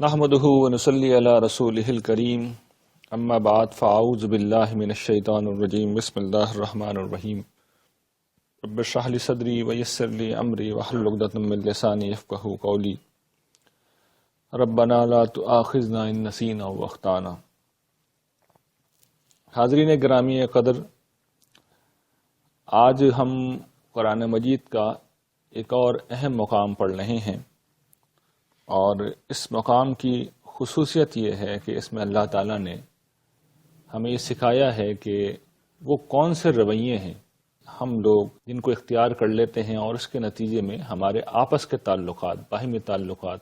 نحمده ونصلي على رسوله الكريم اما بعد فاعوذ بالله من الشيطان الرجيم بسم الله الرحمن الرحيم رب اشرح لي صدري ويسر لي امري واحلل عقدة من لساني يفقهوا قولي ربنا لا تؤاخذنا ان نسينا او اخطانا۔ حاضرین گرامی قدر، آج ہم قرآن مجید کا ایک اور اہم مقام پڑھ رہے ہیں، اور اس مقام کی خصوصیت یہ ہے کہ اس میں اللہ تعالیٰ نے ہمیں یہ سکھایا ہے کہ وہ کون سے رویے ہیں ہم لوگ جن کو اختیار کر لیتے ہیں اور اس کے نتیجے میں ہمارے آپس کے تعلقات، باہمی تعلقات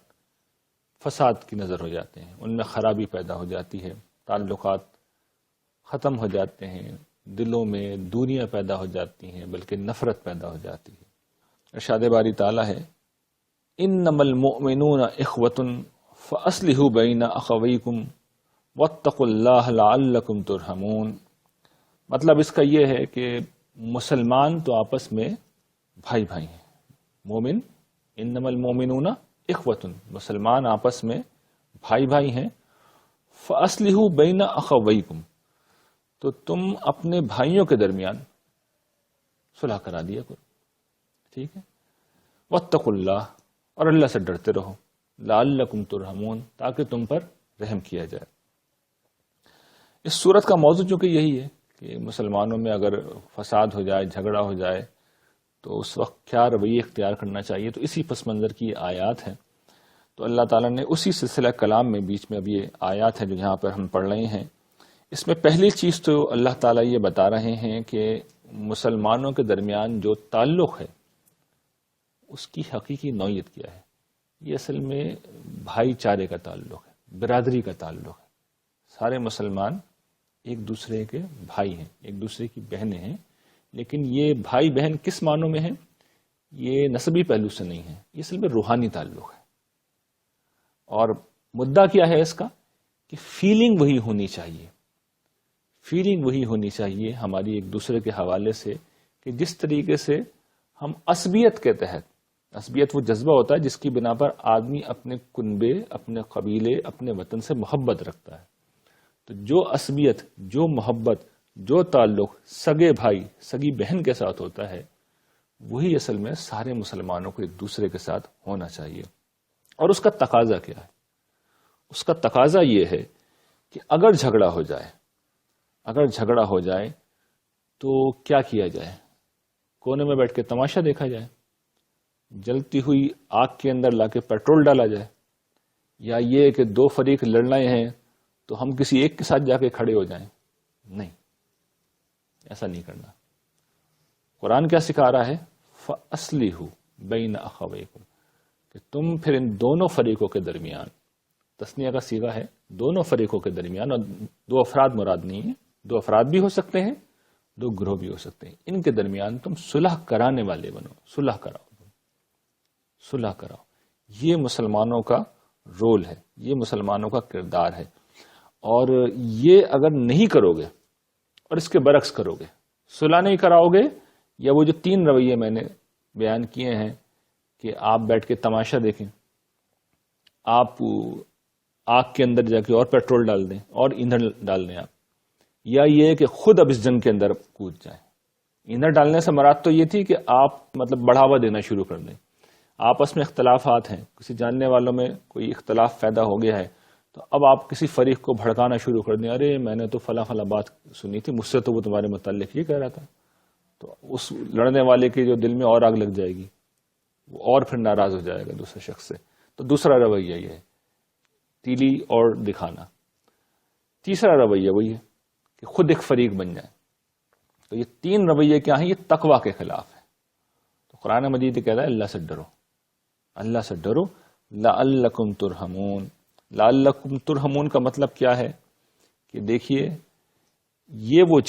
فساد کی نظر ہو جاتے ہیں، ان میں خرابی پیدا ہو جاتی ہے، تعلقات ختم ہو جاتے ہیں، دلوں میں دوریاں پیدا ہو جاتی ہیں، بلکہ نفرت پیدا ہو جاتی ہے۔ ارشاد باری تعالیٰ ہے انما المؤمنون اخوۃ فاصلحوا بین اخویکم واتقوا اللہ لعلکم ترحمون۔ مطلب اس کا یہ ہے کہ مسلمان تو آپس میں بھائی بھائی ہیں، مومن انما المؤمنون اخوۃ، مسلمان آپس میں بھائی بھائی ہیں، فاصلحوا بین اخویکم، تو تم اپنے بھائیوں کے درمیان صلح کرا دیا کرو، ٹھیک ہے۔ واتقوا اللہ، اور اللہ سے ڈرتے رہو، لعلکم ترحمون، تاکہ تم پر رحم کیا جائے۔ اس صورت کا موضوع چونکہ یہی ہے کہ مسلمانوں میں اگر فساد ہو جائے، جھگڑا ہو جائے تو اس وقت کیا رویہ اختیار کرنا چاہیے، تو اسی پس منظر کی یہ آیات ہیں۔ تو اللہ تعالیٰ نے اسی سلسلہ کلام میں بیچ میں اب یہ آیات ہیں جو یہاں پر ہم پڑھ رہے ہیں، اس میں پہلی چیز تو اللہ تعالیٰ یہ بتا رہے ہیں کہ مسلمانوں کے درمیان جو تعلق ہے اس کی حقیقی نوعیت کیا ہے۔ یہ اصل میں بھائی چارے کا تعلق ہے، برادری کا تعلق ہے۔ سارے مسلمان ایک دوسرے کے بھائی ہیں، ایک دوسرے کی بہنیں ہیں، لیکن یہ بھائی بہن کس معنوں میں ہیں؟ یہ نسبی پہلو سے نہیں ہے، یہ اصل میں روحانی تعلق ہے۔ اور مدعا کیا ہے اس کا کہ فیلنگ وہی ہونی چاہیے، فیلنگ وہی ہونی چاہیے ہماری ایک دوسرے کے حوالے سے کہ جس طریقے سے ہم عصبیت کے تحت، عصبیت وہ جذبہ ہوتا ہے جس کی بنا پر آدمی اپنے کنبے، اپنے قبیلے، اپنے وطن سے محبت رکھتا ہے، تو جو عصبیت، جو محبت، جو تعلق سگے بھائی، سگی بہن کے ساتھ ہوتا ہے، وہی اصل میں سارے مسلمانوں کو ایک دوسرے کے ساتھ ہونا چاہیے۔ اور اس کا تقاضا کیا ہے؟ اس کا تقاضا یہ ہے کہ اگر جھگڑا ہو جائے، اگر جھگڑا ہو جائے تو کیا کیا جائے؟ کونے میں بیٹھ کے تماشا دیکھا جائے، جلتی ہوئی آگ کے اندر لا کے پیٹرول ڈالا جائے، یا یہ کہ دو فریق لڑ رہے ہیں تو ہم کسی ایک کے ساتھ جا کے کھڑے ہو جائیں؟ نہیں، ایسا نہیں کرنا۔ قرآن کیا سکھا رہا ہے؟ فَأَصْلِحُوا بَيْنَ أَخَوَيْكُمْ، کہ تم پھر ان دونوں فریقوں کے درمیان، تثنیہ کا صیغہ ہے، دونوں فریقوں کے درمیان، اور دو افراد مراد نہیں ہیں، دو افراد بھی ہو سکتے ہیں، دو گروہ بھی ہو سکتے ہیں، ان کے درمیان تم صلح کرانے والے بنو، صلح کراؤ، صلح کراؤ۔ یہ مسلمانوں کا رول ہے، یہ مسلمانوں کا کردار ہے۔ اور یہ اگر نہیں کرو گے اور اس کے برعکس کرو گے، صلح نہیں کراؤ گے، یا وہ جو تین رویے میں نے بیان کیے ہیں کہ آپ بیٹھ کے تماشا دیکھیں، آپ آگ کے اندر جا کے اور پیٹرول ڈال دیں اور ایندھن ڈال دیں آپ، یا یہ کہ خود اب اس جنگ کے اندر کود جائیں۔ ایندھن ڈالنے سے مراد تو یہ تھی کہ آپ مطلب بڑھاوا دینا شروع کر دیں۔ آپس میں اختلافات ہیں، کسی جاننے والوں میں کوئی اختلاف پیدا ہو گیا ہے تو اب آپ کسی فریق کو بھڑکانا شروع کر دیں، ارے میں نے تو فلاں فلاں بات سنی تھی، مجھ سے تو وہ تمہارے متعلق یہ کہہ رہا تھا، تو اس لڑنے والے کے جو دل میں اور آگ لگ جائے گی، وہ اور پھر ناراض ہو جائے گا دوسرے شخص سے۔ تو دوسرا رویہ یہ ہے، تیلی اور دکھانا۔ تیسرا رویہ وہی ہے کہ خود ایک فریق بن جائے۔ تو یہ تین رویے کیا ہیں؟ یہ تقوی کے خلاف ہے۔ تو قرآن مجید یہ کہتا ہے اللہ سے ڈرو، اللہ سے ڈرو، لعلکم ترحمون۔ لعلکم ترحمون کا مطلب کیا ہے کہ دیکھیے یہ وہ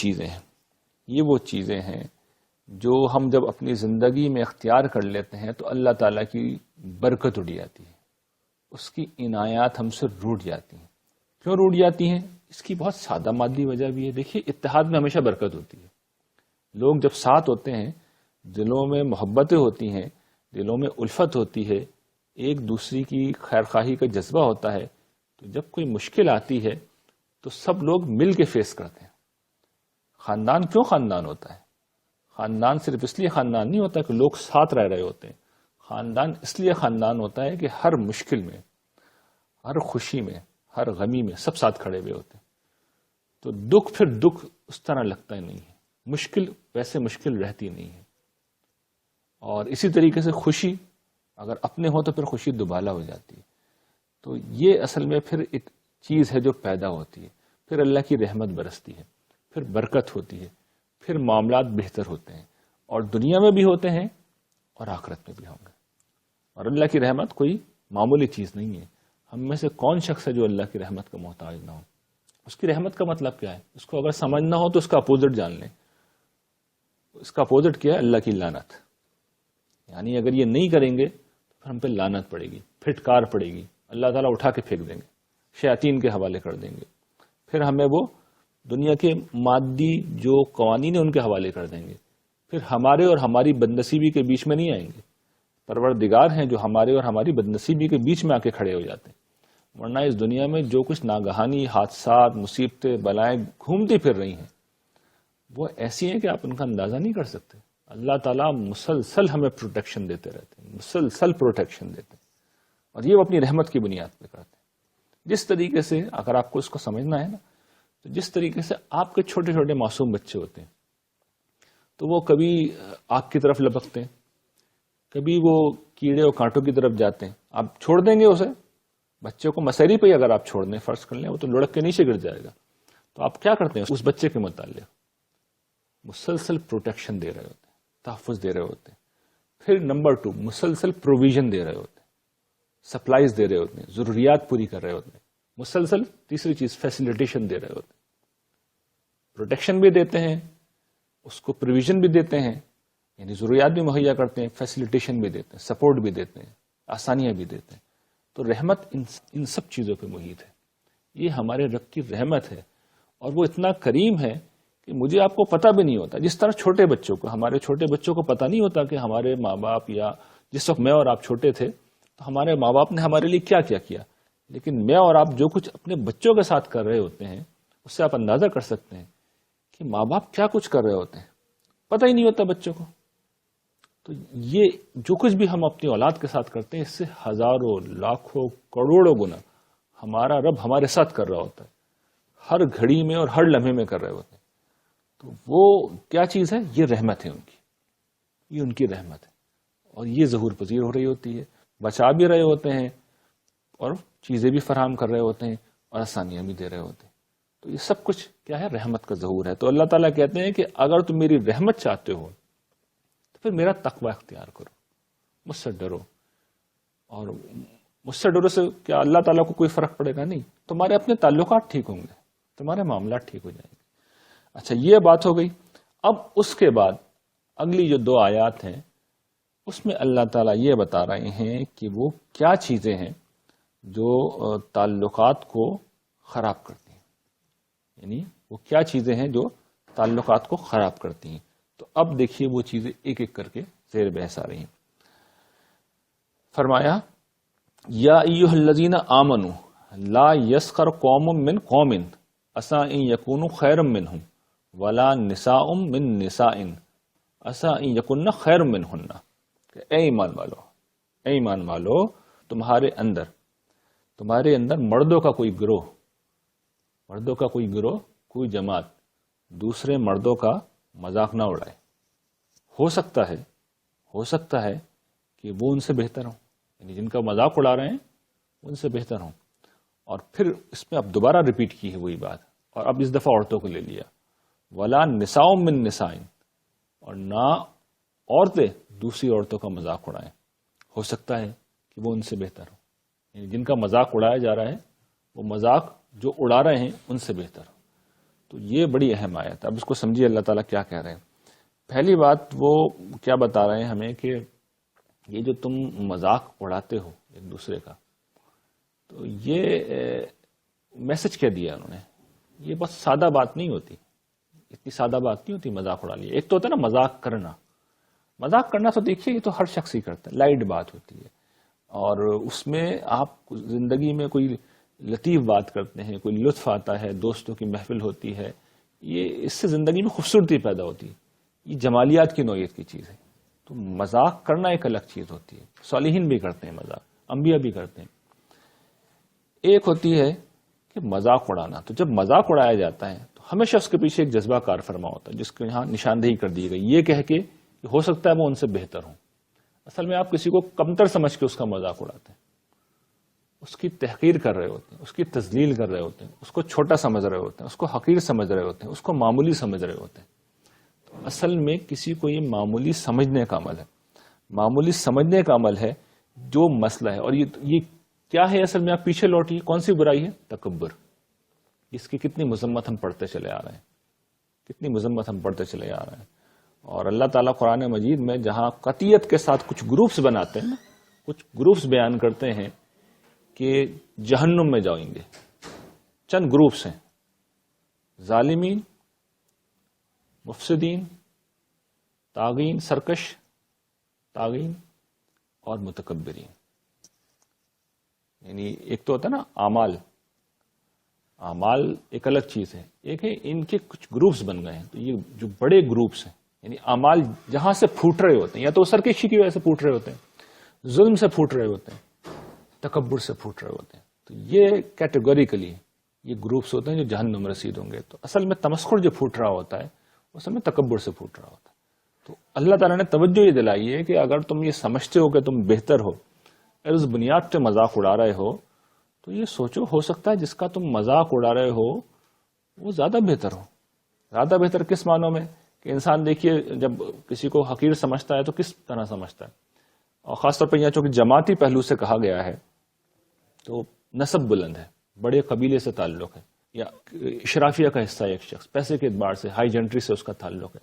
چیزیں ہیں جو ہم جب اپنی زندگی میں اختیار کر لیتے ہیں تو اللہ تعالیٰ کی برکت اڑ جاتی ہے، اس کی عنایات ہم سے روٹ جاتی ہیں۔ کیوں روٹ جاتی ہیں؟ اس کی بہت سادہ مادی وجہ بھی ہے۔ دیکھیے اتحاد میں ہمیشہ برکت ہوتی ہے، لوگ جب ساتھ ہوتے ہیں، دلوں میں محبتیں ہوتی ہیں، دلوں میں الفت ہوتی ہے، ایک دوسری کی خیر خواہی کا جذبہ ہوتا ہے، تو جب کوئی مشکل آتی ہے تو سب لوگ مل کے فیس کرتے ہیں. خاندان کیوں خاندان ہوتا ہے؟ خاندان صرف اس لیے خاندان نہیں ہوتا کہ لوگ ساتھ رہ رہے ہوتے ہیں. خاندان اس لیے خاندان ہوتا ہے کہ ہر مشکل میں، ہر خوشی میں، ہر غمی میں سب ساتھ کھڑے ہوئے ہوتے ہیں. تو دکھ پھر دکھ اس طرح لگتا ہی نہیں ہے، مشکل ویسے مشکل رہتی نہیں ہے. اور اسی طریقے سے خوشی اگر اپنے ہو تو پھر خوشی دوبالا ہو جاتی ہے. تو یہ اصل میں پھر ایک چیز ہے جو پیدا ہوتی ہے. پھر اللہ کی رحمت برستی ہے، پھر برکت ہوتی ہے، پھر معاملات بہتر ہوتے ہیں، اور دنیا میں بھی ہوتے ہیں اور آخرت میں بھی ہوں گے. اور اللہ کی رحمت کوئی معمولی چیز نہیں ہے. ہم میں سے کون شخص ہے جو اللہ کی رحمت کا محتاج نہ ہو؟ اس کی رحمت کا مطلب کیا ہے؟ اس کو اگر سمجھنا ہو تو اس کا اپوزٹ جان لیں. اس کا اپوزٹ کیا ہے؟ اللہ کی لعنت. یعنی اگر یہ نہیں کریں گے تو پھر ہم پہ لعنت پڑے گی، پھٹکار پڑے گی، اللہ تعالیٰ اٹھا کے پھینک دیں گے، شیاطین کے حوالے کر دیں گے. پھر ہمیں وہ دنیا کے مادی جو قوانین ہیں ان کے حوالے کر دیں گے. پھر ہمارے اور ہماری بدنصیبی کے بیچ میں نہیں آئیں گے. پروردگار ہیں جو ہمارے اور ہماری بدنصیبی کے بیچ میں آ کے کھڑے ہو جاتے ہیں. ورنہ اس دنیا میں جو کچھ ناگہانی حادثات، مصیبتیں، بلائیں گھومتی پھر رہی ہیں وہ ایسی ہیں کہ آپ ان کا اندازہ نہیں کر سکتے. اللہ تعالیٰ مسلسل ہمیں پروٹیکشن دیتے رہتے ہیں، مسلسل پروٹیکشن دیتے ہیں، اور یہ وہ اپنی رحمت کی بنیاد پہ کرتے ہیں. جس طریقے سے اگر آپ کو اس کو سمجھنا ہے نا، تو جس طریقے سے آپ کے چھوٹے چھوٹے معصوم بچے ہوتے ہیں تو وہ کبھی آگ کی طرف لپکتے ہیں، کبھی وہ کیڑے اور کانٹوں کی طرف جاتے ہیں. آپ چھوڑ دیں گے اسے، بچے کو مسیری پہ اگر آپ چھوڑ دیں، فرض کر لیں وہ تو لڑک کے نیچے گر جائے گا. تو آپ کیا کرتے ہیں؟ اس بچے کے متعلق مسلسل پروٹیکشن دے رہے ہوتے ہیں، تحفظ دے رہے ہوتے ہیں. پھر نمبر 2 مسلسل پروویژن دے رہے ہوتے ہیں، سپلائز دے رہے ہوتے ہیں، ضروریات پوری کر رہے ہوتے ہیں. مسلسل تیسری چیز فیسیلیٹیشن دے رہے ہوتے ہیں. پروٹیکشن بھی دیتے ہیں، اس کو پروویژن بھی دیتے ہیں، یعنی ضروریات بھی مہیا کرتے ہیں، فیسیلیٹیشن بھی دیتے ہیں، سپورٹ بھی دیتے ہیں، آسانیاں بھی دیتے ہیں. تو رحمت ان سب چیزوں پہ محیط ہے. یہ ہمارے رب کی رحمت ہے، اور وہ اتنا کریم ہے کہ مجھے آپ کو پتہ بھی نہیں ہوتا. جس طرح چھوٹے بچوں کو، ہمارے چھوٹے بچوں کو پتہ نہیں ہوتا کہ ہمارے ماں باپ، یا جس وقت میں اور آپ چھوٹے تھے تو ہمارے ماں باپ نے ہمارے لیے کیا کیا کیا، لیکن میں اور آپ جو کچھ اپنے بچوں کے ساتھ کر رہے ہوتے ہیں اس سے آپ اندازہ کر سکتے ہیں کہ ماں باپ کیا کچھ کر رہے ہوتے ہیں. پتہ ہی نہیں ہوتا بچوں کو. تو یہ جو کچھ بھی ہم اپنی اولاد کے ساتھ کرتے ہیں اس سے ہزاروں، لاکھوں، کروڑوں گنا ہمارا رب ہمارے ساتھ کر رہا ہوتا ہے، ہر گھڑی میں اور ہر لمحے میں کر رہے ہوتے ہیں. تو وہ کیا چیز ہے؟ یہ رحمت ہے ان کی، یہ ان کی رحمت ہے، اور یہ ظہور پذیر ہو رہی ہوتی ہے. بچا بھی رہے ہوتے ہیں اور چیزیں بھی فراہم کر رہے ہوتے ہیں اور آسانیاں بھی دے رہے ہوتے ہیں. تو یہ سب کچھ کیا ہے؟ رحمت کا ظہور ہے. تو اللہ تعالیٰ کہتے ہیں کہ اگر تم میری رحمت چاہتے ہو تو پھر میرا تقوی اختیار کرو، مجھ سے ڈرو. اور مجھ سے ڈرو سے کیا اللہ تعالیٰ کو کوئی فرق پڑے گا؟ نہیں. تمہارے اپنے تعلقات ٹھیک ہوں گے، تمہارے معاملات ٹھیک ہو جائیں گے. اچھا، یہ بات ہو گئی. اب اس کے بعد اگلی جو 2 آیات ہیں اس میں اللہ تعالیٰ یہ بتا رہے ہیں کہ وہ کیا چیزیں ہیں جو تعلقات کو خراب کرتی ہیں. یعنی وہ کیا چیزیں ہیں جو تعلقات کو خراب کرتی ہیں. تو اب دیکھیے وہ چیزیں ایک ایک کر کے زیر بحث آ رہی ہیں. فرمایا یا ایھا الذین آمنوا لا یسخر قوم من قوم عسیٰ ان یکونوا خیرا منہم ولا نساء من نساء عسیٰ ان یکن خیرا منہن. کہ اے ایمان والو، اے ایمان والو، تمہارے اندر مردوں کا کوئی گروہ، کوئی جماعت دوسرے مردوں کا مذاق نہ اڑائے. ہو سکتا ہے کہ وہ ان سے بہتر ہوں، یعنی جن کا مذاق اڑا رہے ہیں ان سے بہتر ہوں. اور پھر اس میں اب دوبارہ ریپیٹ کی ہے وہی بات، اور اب اس دفعہ عورتوں کو لے لیا. ولا نساء من نساء، اور نہ عورتیں دوسری عورتوں کا مذاق اڑائیں. ہو سکتا ہے کہ وہ ان سے بہتر ہو، یعنی جن کا مذاق اڑایا جا رہا ہے وہ مذاق جو اڑا رہے ہیں ان سے بہتر ہو. تو یہ بڑی اہم آیت ہے. اب اس کو سمجھیے اللہ تعالیٰ کیا کہہ رہے ہیں. پہلی بات وہ کیا بتا رہے ہیں ہمیں کہ یہ جو تم مذاق اڑاتے ہو ایک دوسرے کا، تو یہ میسج کیا دیا انہوں نے. یہ بس سادہ بات نہیں ہوتی، اتنی سادہ بات نہیں ہوتی مذاق اڑا لیا. ایک تو ہوتا ہے نا مذاق کرنا تو دیکھیے یہ تو ہر شخص ہی کرتا ہے، لائٹ بات ہوتی ہے، اور اس میں آپ زندگی میں کوئی لطیف بات کرتے ہیں، کوئی لطف آتا ہے، دوستوں کی محفل ہوتی ہے، یہ اس سے زندگی میں خوبصورتی پیدا ہوتی ہے. یہ جمالیات کی نوعیت کی چیز ہے. تو مذاق کرنا ایک الگ چیز ہوتی ہے. صالحین بھی کرتے ہیں مذاق، انبیاء بھی کرتے ہیں. ایک ہوتی ہے کہ مذاق اڑانا. تو جب مذاق اڑایا جاتا ہے تو ہمیشہ اس کے پیچھے ایک جذبہ کار فرما ہوتا ہے جس کو یہاں نشاندہی کر دی گئی، یہ کہہ کے کہ ہو سکتا ہے وہ ان سے بہتر ہوں. اصل میں آپ کسی کو کمتر سمجھ کے اس کا مذاق اڑاتے ہیں، اس کی تحقیر کر رہے ہوتے ہیں، اس کی تذلیل کر رہے ہوتے ہیں، اس کو چھوٹا سمجھ رہے ہوتے ہیں، اس کو حقیر سمجھ رہے ہوتے ہیں، اس کو معمولی سمجھ رہے ہوتے ہیں. تو اصل میں کسی کو یہ معمولی سمجھنے کا عمل ہے، معمولی سمجھنے کا عمل ہے جو مسئلہ ہے. اور یہ کیا ہے اصل میں؟ آپ پیچھے لوٹیے، کون سی برائی ہے؟ تکبر. اس کی کتنی مذمت ہم پڑھتے چلے آ رہے ہیں، کتنی مذمت ہم پڑھتے چلے آ رہے ہیں. اور اللہ تعالیٰ قرآن مجید میں جہاں قطعیت کے ساتھ کچھ گروپس بناتے ہیں، کچھ گروپس بیان کرتے ہیں کہ جہنم میں جائیں گے. چند گروپس ہیں: ظالمین، مفسدین، طاغین، سرکش طاغین، اور متکبرین. یعنی ایک تو ہوتا ہے نا اعمال، اعمال ایک الگ چیز ہے، ایک ہے ان کے کچھ گروپس بن گئے ہیں. تو یہ جو بڑے گروپس ہیں، یعنی اعمال جہاں سے پھوٹ رہے ہوتے ہیں، یا تو سرکشی کی وجہ سے پھوٹ رہے ہوتے ہیں، ظلم سے پھوٹ رہے ہوتے ہیں، تکبر سے پھوٹ رہے ہوتے ہیں. تو یہ کیٹیگوریکلی یہ گروپس ہوتے ہیں جو جہنم میں رسید ہوں گے. تو اصل میں تمسخر جو پھوٹ رہا ہوتا ہے اصل میں تکبر سے پھوٹ رہا ہوتا ہے. تو اللہ تعالیٰ نے توجہ یہ دلائی ہے کہ اگر تم یہ سمجھتے ہو کہ تم بہتر ہو، اگر اس بنیاد پہ مذاق اڑا رہے ہو، تو یہ سوچو ہو سکتا ہے جس کا تم مذاق اڑا رہے ہو وہ زیادہ بہتر ہو. زیادہ بہتر کس معنوں میں؟ کہ انسان دیکھیے جب کسی کو حقیر سمجھتا ہے تو کس طرح سمجھتا ہے. اور خاص طور پہ یہاں چونکہ جماعتی پہلو سے کہا گیا ہے تو نسب بلند ہے، بڑے قبیلے سے تعلق ہے، یا اشرافیہ کا حصہ ہے ایک شخص، پیسے کے اعتبار سے ہائی جنٹری سے اس کا تعلق ہے.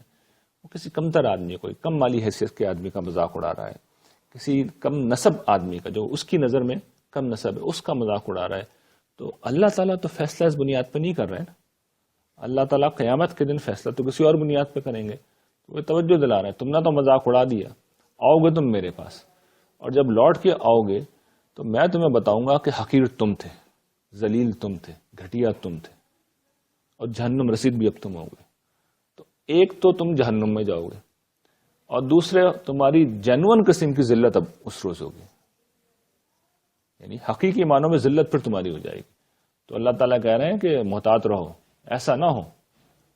وہ کسی کمتر آدمی، کوئی کم مالی حیثیت کے آدمی کا مذاق اڑا رہا ہے، کسی کم نسب آدمی کا جو اس کی نظر میں کم نسب ہے اس کا مذاق اڑا رہا ہے. تو اللہ تعالیٰ تو فیصلہ اس بنیاد پہ نہیں کر رہے ہیں نا. اللہ تعالیٰ قیامت کے دن فیصلہ تو کسی اور بنیاد پہ کریں گے. تو وہ توجہ دلا رہے ہیں تم نے تو مذاق اڑا دیا، آؤ گے تم میرے پاس، اور جب لوٹ کے آؤ گے تو میں تمہیں بتاؤں گا کہ حقیر تم تھے، ذلیل تم تھے، گھٹیا تم تھے، اور جہنم رسید بھی اب تم ہوگے. تو ایک تو تم جہنم میں جاؤ گے، اور دوسرے تمہاری جینون قسم کی ذلت اب اس روز ہوگی، یعنی حقیقی معنوں میں ذلت پھر تمہاری ہو جائے گی. تو اللہ تعالیٰ کہہ رہے ہیں کہ محتاط رہو، ایسا نہ ہو،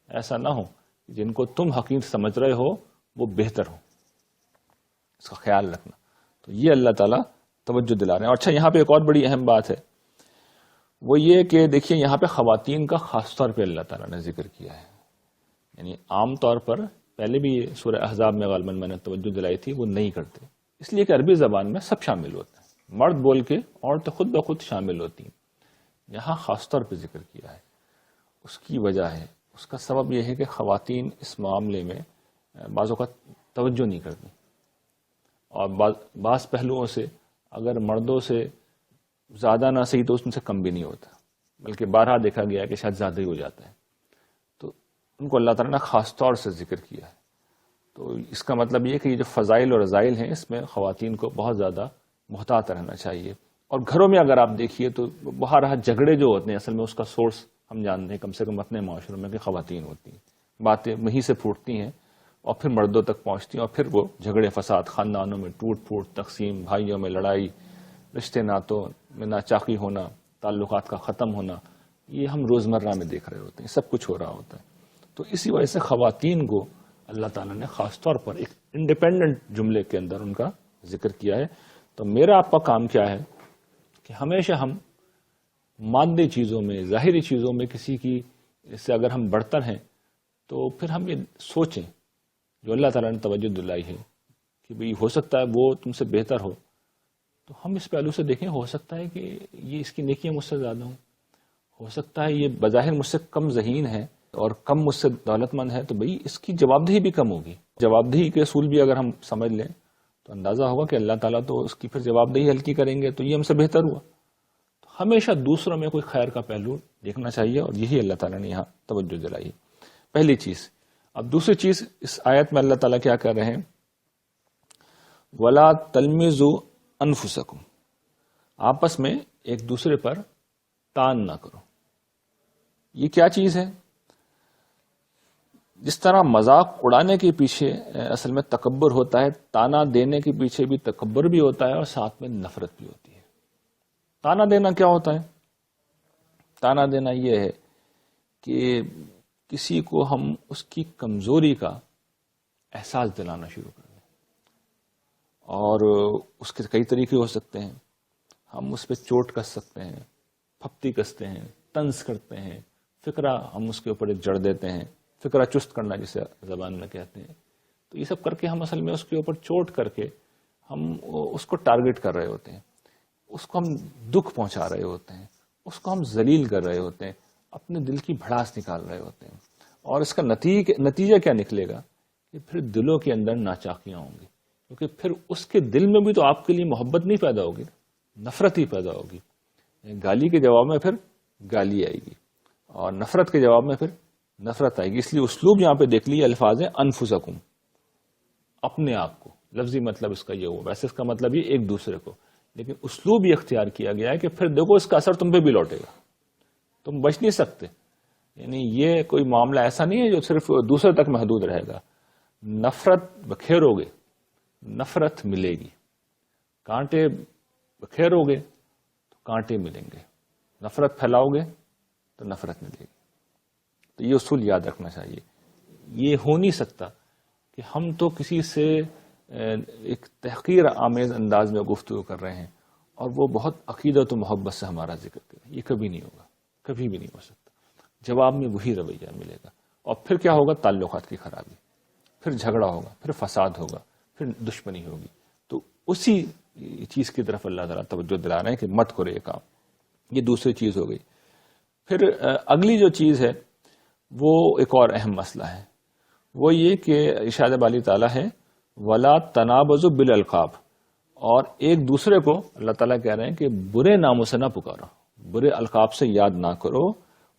ایسا نہ ہو جن کو تم حقیر سمجھ رہے ہو وہ بہتر ہو، اس کا خیال رکھنا. تو یہ اللہ تعالیٰ توجہ دلا رہے ہیں. اور اچھا یہاں پہ ایک اور بڑی اہم بات ہے، وہ یہ کہ دیکھیے یہاں پہ خواتین کا خاص طور پہ اللہ تعالیٰ نے ذکر کیا ہے. یعنی عام طور پر پہلے بھی سورہ احزاب میں غالباً میں نے توجہ دلائی تھی وہ نہیں کرتے، اس لیے کہ عربی زبان میں سب شامل ہوتے ہیں، مرد بول کے عورتیں خود بخود شامل ہوتی ہیں. یہاں خاص طور پہ ذکر کیا ہے. اس کی وجہ ہے، اس کا سبب یہ ہے کہ خواتین اس معاملے میں بعض اوقات توجہ نہیں کرتی، اور بعض پہلوؤں سے اگر مردوں سے زیادہ نہ صحیح تو اس سے کم بھی نہیں ہوتا، بلکہ بارہا دیکھا گیا کہ شاید زیادہ ہی ہو جاتا ہے. تو ان کو اللہ تعالیٰ نے خاص طور سے ذکر کیا ہے. تو اس کا مطلب یہ کہ یہ جو فضائل اور رضائل ہیں اس میں خواتین کو بہت زیادہ محتاط رہنا چاہیے. اور گھروں میں اگر آپ دیکھیے تو باہر جھگڑے جو ہوتے ہیں اصل میں اس کا سورس ہم جانتے ہیں کم سے کم اپنے معاشروں میں کہ خواتین ہوتی ہیں. باتیں وہیں سے پھوٹتی ہیں اور پھر مردوں تک پہنچتی ہیں، اور پھر وہ جھگڑے فساد، خاندانوں میں ٹوٹ پھوٹ، تقسیم، بھائیوں میں لڑائی، رشتے ناتوں میں ناچاقی ہونا، تعلقات کا ختم ہونا، یہ ہم روزمرہ میں دیکھ رہے ہوتے ہیں، سب کچھ ہو رہا ہوتا ہے. تو اسی وجہ سے خواتین کو اللہ تعالیٰ نے خاص طور پر ایک انڈیپینڈنٹ جملے کے اندر ان کا ذکر کیا ہے. تو میرا آپ کا کام کیا ہے کہ ہمیشہ ہم مادی چیزوں میں، ظاہری چیزوں میں کسی کی سے اگر ہم برتر ہیں تو پھر ہم یہ سوچیں جو اللہ تعالیٰ نے توجہ دلائی ہے کہ بھئی ہو سکتا ہے وہ تم سے بہتر ہو، تو ہم اس پہلو سے دیکھیں، ہو سکتا ہے کہ یہ اس کی نیکیاں مجھ سے زیادہ ہوں، ہو سکتا ہے یہ بظاہر مجھ سے کم ذہین ہے اور کم مجھ سے دولت مند ہے، تو بھئی اس کی جواب دہی بھی کم ہوگی. جواب دہی کے اصول بھی اگر ہم سمجھ لیں تو اندازہ ہوگا کہ اللہ تعالیٰ تو اس کی پھر جواب دہی ہلکی کریں گے، تو یہ ہم سے بہتر ہوا. تو ہمیشہ دوسروں میں کوئی خیر کا پہلو دیکھنا چاہیے، اور یہی اللہ تعالیٰ نے یہاں توجہ دلائی ہے. پہلی چیز. اب دوسری چیز اس آیت میں اللہ تعالیٰ کیا کر رہے ہیں؟ وَلَا تَلْمِزُوا أَنفُسَكُمْ، آپس میں ایک دوسرے پر تان نہ کرو. یہ کیا چیز ہے؟ جس طرح مذاق اڑانے کے پیچھے اصل میں تکبر ہوتا ہے، تانا دینے کے پیچھے بھی تکبر بھی ہوتا ہے اور ساتھ میں نفرت بھی ہوتی ہے. تانا دینا کیا ہوتا ہے؟ تانا دینا یہ ہے کہ کسی کو ہم اس کی کمزوری کا احساس دلانا شروع کر دیں، اور اس کے کئی طریقے ہو سکتے ہیں. ہم اس پہ چوٹ کس سکتے ہیں، پھپتی کستے ہیں، طنز کرتے ہیں، فکرہ ہم اس کے اوپر ایک جڑ دیتے ہیں، فکرہ چست کرنا جسے زبان میں کہتے ہیں. تو یہ سب کر کے ہم اصل میں اس کے اوپر چوٹ کر کے ہم اس کو ٹارگٹ کر رہے ہوتے ہیں، اس کو ہم دکھ پہنچا رہے ہوتے ہیں، اس کو ہم ذلیل کر رہے ہوتے ہیں، اپنے دل کی بھڑاس نکال رہے ہوتے ہیں. اور اس کا نتیجہ کیا نکلے گا کہ پھر دلوں کے اندر ناچاکیاں ہوں گی، کیونکہ پھر اس کے دل میں بھی تو آپ کے لیے محبت نہیں پیدا ہوگی، نفرت ہی پیدا ہوگی. گالی کے جواب میں پھر گالی آئے گی اور نفرت کے جواب میں پھر نفرت آئے گی. اس لیے اسلوب یہاں پہ دیکھ لیے، الفاظ ہیں انفسکم، اپنے آپ کو. لفظی مطلب اس کا یہ ہوا، ویسے اس کا مطلب یہ ایک دوسرے کو، لیکن اسلوب یہ اختیار کیا گیا ہے کہ پھر دیکھو اس کا اثر تم پہ بھی لوٹے گا، تم بچ نہیں سکتے. یعنی یہ کوئی معاملہ ایسا نہیں ہے جو صرف دوسرے تک محدود رہے گا. نفرت بکھیرو گے، نفرت ملے گی. کانٹے بکھیرو گے تو کانٹے ملیں گے. نفرت پھیلاؤ گے تو نفرت ملے گی. تو یہ اصول یاد رکھنا چاہیے. یہ ہو نہیں سکتا کہ ہم تو کسی سے ایک تحقیر آمیز انداز میں گفتگو کر رہے ہیں اور وہ بہت عقیدت و محبت سے ہمارا ذکر کریں. یہ کبھی نہیں ہوگا، کبھی بھی نہیں ہو سکتا. جواب میں وہی رویہ ملے گا، اور پھر کیا ہوگا؟ تعلقات کی خرابی، پھر جھگڑا ہوگا، پھر فساد ہوگا، پھر دشمنی ہوگی. تو اسی چیز کی طرف اللہ تعالیٰ توجہ دلا رہے ہیں کہ مت کرو یہ کام. یہ دوسری چیز ہو گئی. پھر اگلی جو چیز ہے وہ ایک اور اہم مسئلہ ہے، وہ یہ کہ ارشاد باری تعالیٰ ہے وَلَا تَنَابَزُوا بِالْأَلْقَابِ، اور ایک دوسرے کو اللہ تعالیٰ کہہ رہے ہیں کہ برے ناموں سے نہ پکارو، برے القاب سے یاد نہ کرو.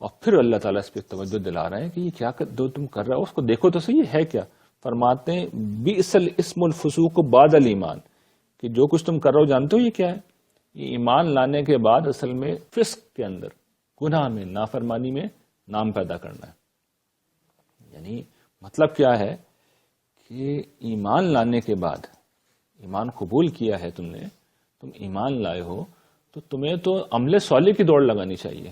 اور پھر اللہ تعالیٰ اس پہ توجہ دلا رہے ہیں کہ یہ کیا جو تم کر رہے ہو اس کو دیکھو تو صحیح ہے کیا. فرماتے ہیں بئس الاسم الفسوق بعد الایمان، کہ جو کچھ تم کر رہے ہو جانتے ہو یہ کیا ہے؟ یہ ایمان لانے کے بعد اصل میں فسق کے اندر، گناہ میں، نافرمانی میں نام پیدا کرنا ہے. یعنی مطلب کیا ہے کہ ایمان لانے کے بعد، ایمان قبول کیا ہے تم نے، تم ایمان لائے ہو تو تمہیں تو عمل صالح کی دوڑ لگانی چاہیے.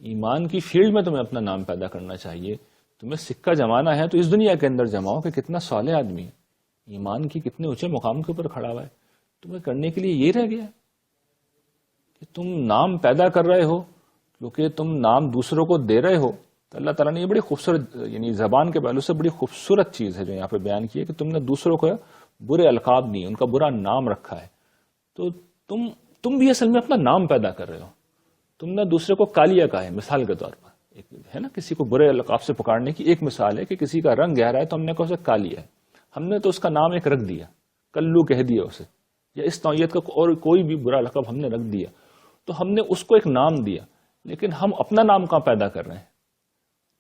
ایمان کی فیلڈ میں تمہیں اپنا نام پیدا کرنا چاہیے. تمہیں سکہ جمانا ہے تو اس دنیا کے اندر جماؤ کہ کتنا صالح آدمی ہے، ایمان کی کتنے اونچے مقام کے اوپر کھڑا ہوا ہے. تمہیں کرنے کے لیے یہ رہ گیا کہ تم نام پیدا کر رہے ہو، کیونکہ تم نام دوسروں کو دے رہے ہو. تو اللہ تعالیٰ نے یہ بڑی خوبصورت، یعنی زبان کے پہلو سے بڑی خوبصورت چیز ہے جو یہاں پہ بیان کی ہے کہ تم نے دوسروں کو برے القاب دیے، ان کا برا نام رکھا ہے. تو تم بھی اصل میں اپنا نام پیدا کر رہے ہو. تم نے دوسرے کو کالیا کہا ہے، مثال کے طور پر ایک ہے نا، کسی کو برے القاب سے پکارنے کی ایک مثال ہے کہ کسی کا رنگ گہرا ہے تو ہم نے کہا اسے کالیا ہے، ہم نے تو اس کا نام ایک رکھ دیا، کلو کہہ دیا اسے، یا اس نوعیت کا اور کوئی بھی برا لقب ہم نے رکھ دیا. تو ہم نے اس کو ایک نام دیا، لیکن ہم اپنا نام کہاں پیدا کر رہے ہیں؟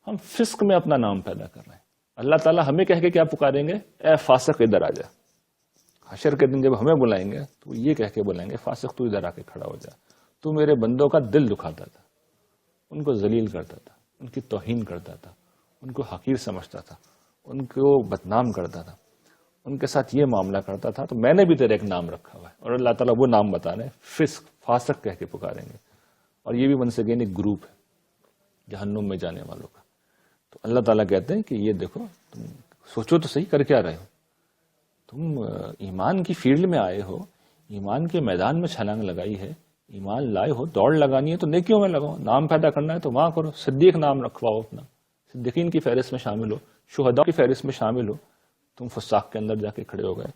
ہم فسق میں اپنا نام پیدا کر رہے ہیں. اللہ تعالیٰ ہمیں کہہ کے کیا پکاریں گے؟ اے فاسق ادھر آ جا. حشر کے دن جب ہمیں بلائیں گے تو یہ کہہ کے بلائیں گے فاسق تو ادھر آ کے کھڑا ہو جا. تو میرے بندوں کا دل دکھاتا تھا، ان کو ذلیل کرتا تھا، ان کی توہین کرتا تھا، ان کو حقیر سمجھتا تھا، ان کو بدنام کرتا تھا، ان کے ساتھ یہ معاملہ کرتا تھا. تو میں نے بھی تیرے ایک نام رکھا ہوا ہے، اور اللہ تعالیٰ وہ نام بتا رہے ہیں، فسق، فاسق کہہ کے پکاریں گے. اور یہ بھی ونس اگین ایک گروپ ہے جہنم میں جانے والوں کا. تو اللہ تعالیٰ کہتے ہیں کہ یہ دیکھو، تم سوچو تو صحیح کر کیا رہے ہو. تم ایمان کی فیلڈ میں آئے ہو، ایمان کے میدان میں چھلانگ لگائی ہے، ایمان لائے ہو، دوڑ لگانی ہے تو نیکیوں میں لگاؤ. نام پیدا کرنا ہے تو وہاں کرو، صدیق نام رکھواؤ اپنا، صدیقین کی فہرست میں شامل ہو، شہداء کی فہرست میں شامل ہو. تم فساق کے اندر جا کے کھڑے ہو گئے.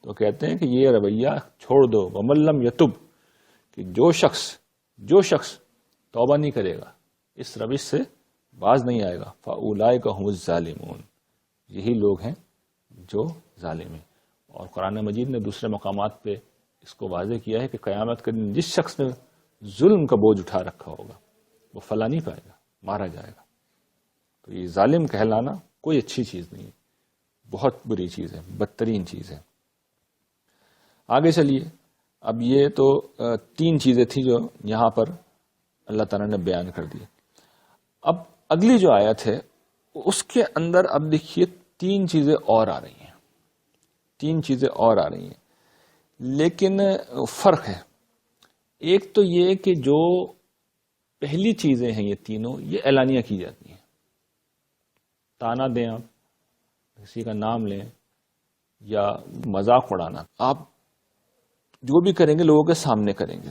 تو کہتے ہیں کہ یہ رویہ چھوڑ دو. وَمَن لَّمْ يَتُبْ، کہ جو شخص توبہ نہیں کرے گا، اس روش سے باز نہیں آئے گا، فَأُولَٰئِکَ هُمُ الظَّالِمُونَ، یہی لوگ ہیں جو ظالم ہیں. اور قرآن مجید نے دوسرے مقامات پہ اس کو واضح کیا ہے کہ قیامت کے دن جس شخص نے ظلم کا بوجھ اٹھا رکھا ہوگا وہ فلاں نہیں پائے گا، مارا جائے گا. تو یہ ظالم کہلانا کوئی اچھی چیز نہیں ہے، بہت بری چیز ہے، بدترین چیز ہے. آگے چلیے. اب یہ تو تین چیزیں تھیں جو یہاں پر اللہ تعالیٰ نے بیان کر دیا. اب اگلی جو آیت ہے اس کے اندر اب دیکھیے تین چیزیں اور آ رہی ہیں, لیکن فرق ہے. ایک تو یہ کہ جو پہلی چیزیں ہیں یہ تینوں یہ اعلانیہ کی جاتی ہیں. تانا دیں آپ, کسی کا نام لیں یا مذاق اڑانا, آپ جو بھی کریں گے لوگوں کے سامنے کریں گے.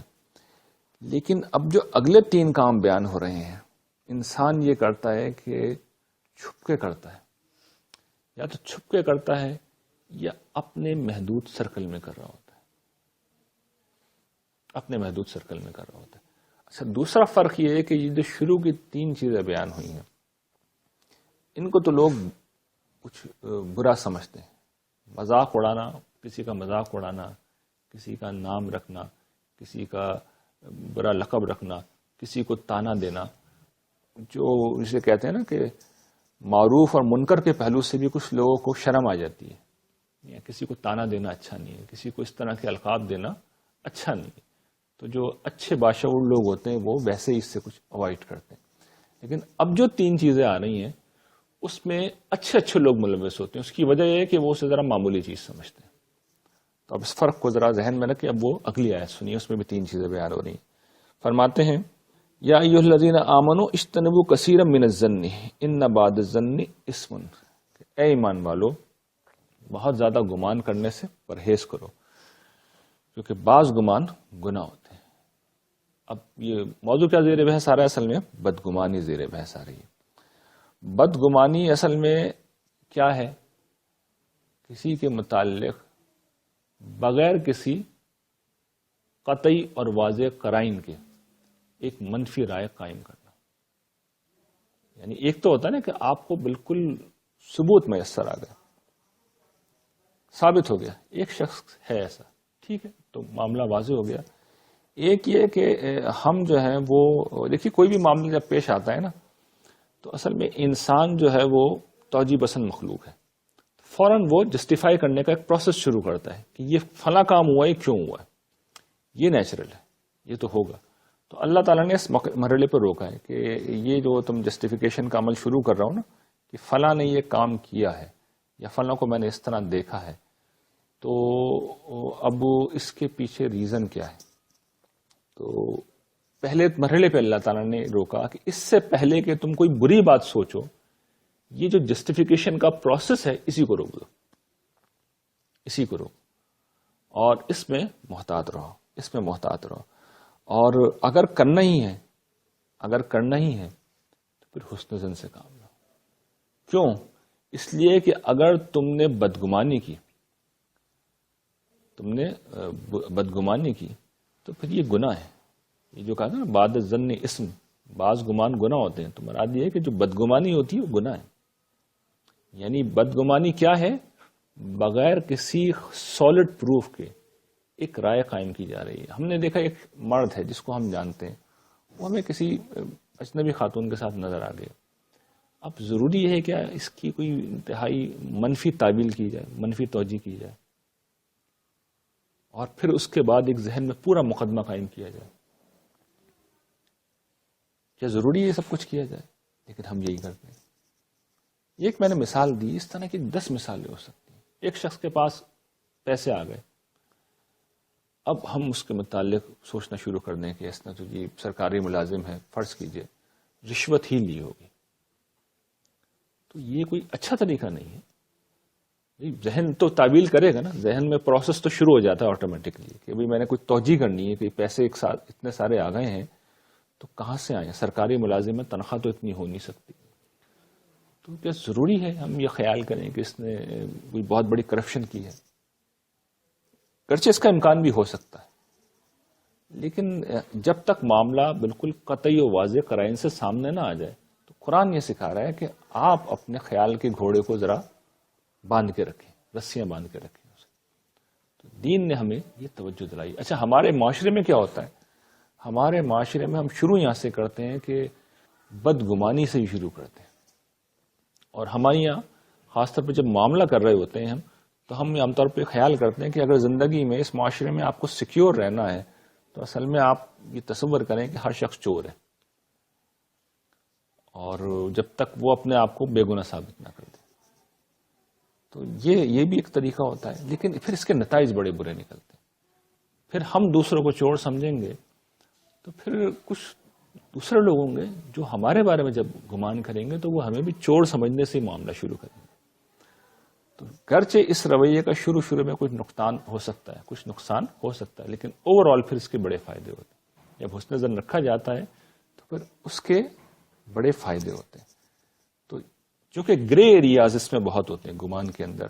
لیکن اب جو اگلے تین کام بیان ہو رہے ہیں انسان یہ کرتا ہے کہ چھپ کے کرتا ہے, یا تو چھپ کے کرتا ہے یا اپنے محدود سرکل میں کر رہا ہوتا ہے, اچھا دوسرا فرق یہ ہے کہ یہ جو شروع کی تین چیزیں بیان ہوئی ہیں ان کو تو لوگ کچھ برا سمجھتے ہیں. مذاق اڑانا, کسی کا مذاق اڑانا, کسی کا نام رکھنا, کسی کا برا لقب رکھنا, کسی کو تانا دینا, جو اسے کہتے ہیں نا کہ معروف اور منکر کے پہلو سے بھی کچھ لوگوں کو شرم آ جاتی ہے. کسی کو تانا دینا اچھا نہیں ہے, کسی کو اس طرح کے القاب دینا اچھا نہیں ہے. تو جو اچھے باشعور لوگ ہوتے ہیں وہ ویسے ہی اس سے کچھ اوائڈ کرتے ہیں. لیکن اب جو تین چیزیں آ رہی ہیں اس میں اچھے لوگ ملوث ہوتے ہیں. اس کی وجہ یہ ہے کہ وہ اسے ذرا معمولی چیز سمجھتے ہیں. تو اب اس فرق کو ذرا ذہن میں رکھیں. اب وہ اگلی آیت سنیے, اس میں بھی تین چیزیں بیان ہو رہی ہیں. فرماتے ہیں یا ایھا الذین آمنوا اجتنبوا کثیرا من الظن ان بعض الظن اثم. اے ایمان والو بہت زیادہ گمان کرنے سے پرہیز کرو, کیونکہ بعض گمان گناہ ہوتے ہیں. اب یہ موضوع کیا زیر بحث آ رہا ہے؟ اصل میں بدگمانی زیر بحث آ رہی ہے. بدگمانی اصل میں کیا ہے؟ کسی کے متعلق بغیر کسی قطعی اور واضح قرائن کے ایک منفی رائے قائم کرنا. یعنی ایک تو ہوتا ہے نا کہ آپ کو بالکل ثبوت میسر آ گیا, ثابت ہو گیا ایک شخص ہے ایسا, ٹھیک ہے تو معاملہ واضح ہو گیا. ایک یہ کہ ہم جو ہیں وہ دیکھیے کوئی بھی معاملہ جب پیش آتا ہے نا تو اصل میں انسان جو ہے وہ توجیہ پسند مخلوق ہے. فوراً وہ جسٹیفائی کرنے کا ایک پروسیس شروع کرتا ہے کہ یہ فلاں کام ہوا ہے, کیوں ہوا ہے, یہ نیچرل ہے, یہ تو ہوگا. تو اللہ تعالیٰ نے اس مرحلے پر روکا ہے کہ یہ جو تم جسٹیفیکیشن کا عمل شروع کر رہا ہو نا کہ فلاں نے یہ کام کیا ہے یا فلاں کو میں نے اس طرح دیکھا ہے, تو اب اس کے پیچھے ریزن کیا ہے. تو پہلے مرحلے پہ اللہ تعالیٰ نے روکا کہ اس سے پہلے کہ تم کوئی بری بات سوچو یہ جو جسٹیفیکیشن کا پروسیس ہے اسی کو روک دو, اسی کو روک, اور اس میں محتاط رہو. اور اگر کرنا ہی ہے تو پھر حسن ظن سے کام لو. کیوں؟ اس لیے کہ اگر تم نے بدگمانی کی تو پھر یہ گناہ ہے. یہ جو کہا نا بعد الظن اسم, بعض گمان گناہ ہوتے ہیں, تو مراد یہ ہے کہ جو بدگمانی ہوتی ہے وہ گناہ ہے. یعنی بدگمانی کیا ہے؟ بغیر کسی سالڈ پروف کے ایک رائے قائم کی جا رہی ہے. ہم نے دیکھا ایک مرد ہے جس کو ہم جانتے ہیں, وہ ہمیں کسی اجنبی خاتون کے ساتھ نظر آ گیا. اب ضروری ہے کیا اس کی کوئی انتہائی منفی تعبیل کی جائے, منفی توجہ کی جائے, اور پھر اس کے بعد ایک ذہن میں پورا مقدمہ قائم کیا جائے؟ کیا ضروری ہے یہ سب کچھ کیا جائے؟ لیکن ہم یہی کرتے ہیں. ایک میں نے مثال دی, اس طرح کی 10 مثالیں ہو سکتی ہیں. ایک شخص کے پاس پیسے آ گئے, اب ہم اس کے متعلق سوچنا شروع کر دیں کہ اس طرح تو یہ سرکاری ملازم ہے, فرض کیجئے رشوت ہی لی ہوگی, تو یہ کوئی اچھا طریقہ نہیں ہے. ذہن تو تعبیل کرے گا نا, ذہن میں پروسیس تو شروع ہو جاتا ہے آٹومیٹکلی کہ بھئی میں نے کچھ توجہ کرنی ہے کہ پیسے ایک ساتھ اتنے سارے آ گئے ہیں تو کہاں سے آئے ہیں, سرکاری ملازم میں تنخواہ تو اتنی ہو نہیں سکتی. تو کیا ضروری ہے ہم یہ خیال کریں کہ اس نے کوئی بہت بڑی کرپشن کی ہے؟ گرچہ اس کا امکان بھی ہو سکتا ہے, لیکن جب تک معاملہ بالکل قطعی و واضح قرائن سے سامنے نہ آ جائے تو قرآن یہ سکھا رہا ہے کہ آپ اپنے خیال کے گھوڑے کو ذرا باندھ کے رکھیں, رسیاں باندھ کے رکھیں. تو دین نے ہمیں یہ توجہ دلائی. اچھا ہمارے معاشرے میں کیا ہوتا ہے؟ ہمارے معاشرے میں ہم شروع یہاں سے کرتے ہیں کہ بدگمانی سے ہی شروع کرتے ہیں, اور ہمارے یہاں خاص طور پہ جب معاملہ کر رہے ہوتے ہیں تو ہم عام طور پہ خیال کرتے ہیں کہ اگر زندگی میں اس معاشرے میں آپ کو سیکیور رہنا ہے تو اصل میں آپ یہ تصور کریں کہ ہر شخص چور ہے, اور جب تک وہ اپنے آپ کو بے گناہ ثابت نہ کر دے. تو یہ بھی ایک طریقہ ہوتا ہے، لیکن پھر اس کے نتائج بڑے برے نکلتے ہیں. پھر ہم دوسروں کو چور سمجھیں گے تو پھر کچھ دوسرے لوگ ہوں گے جو ہمارے بارے میں جب گمان کریں گے تو وہ ہمیں بھی چور سمجھنے سے ہی معاملہ شروع کریں گے. تو گرچہ اس رویے کا شروع میں کچھ نقصان ہو سکتا ہے، لیکن اوور آل پھر اس کے بڑے فائدے ہوتے ہیں. جب حسن ظن رکھا جاتا ہے تو پھر اس کے بڑے فائدے ہوتے ہیں. تو چونکہ گرے ایریاز اس میں بہت ہوتے ہیں گمان کے اندر،